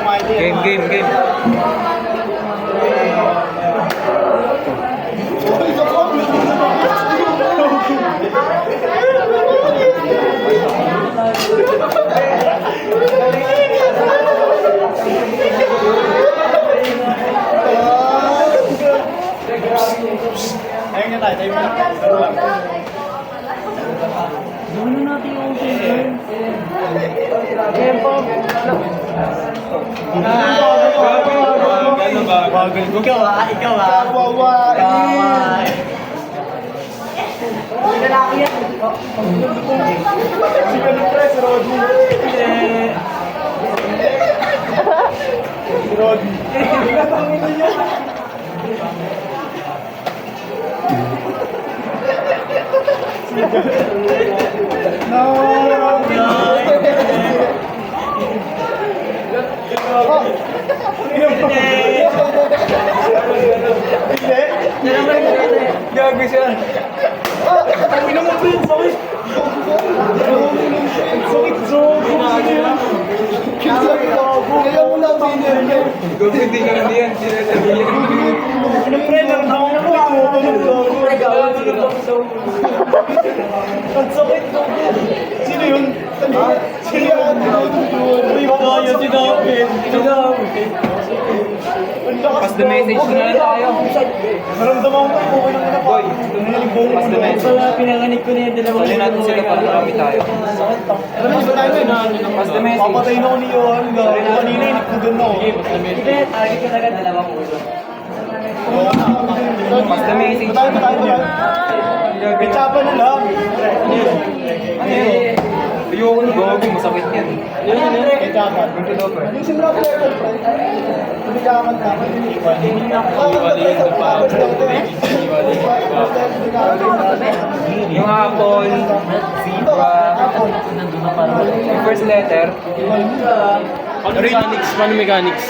Game. Ayun nga tayo na. Laro lang. Gawin na natin yung game. Tempo. Bagal ko. Ikaw ah. Kawaii. Lalaki yan. Si Pelutres, Rodney. Si Rodney. Natangin niya. Gago siya. Ang ina mo, Prince. Sakit. Sakit, Zogo. Kaya mo lang pinirme. Gago, hindi ka na diyan. Sinasabihin. Anong pre, naramdaman ko ito. Ang sakit, Zogo. Sino yun? Sino yun? Uy, kaya si David. Si David. Pass the message na lang tayo. Naramdaman ko ito. Okay lang na Boy, pass the message. Wala, pinanganig ko na yung dalawa. Huli natin sila para marami tayo. Alam mo ba tayo na? Pass the message. Papatay na ako ni Johan. Kanina inik ko doon ako. Hindi, target ko agad dalawang ulo. Pass the message. Tayo. Pitsapa na lang. Ano yun? Ayoko na gago, masakit yan. Pitsapa. Ganito daw, pre. Yung simula ko level, friend. Hindi ka amat na. Yung apple, zebra, yung first letter. Paano mechanics?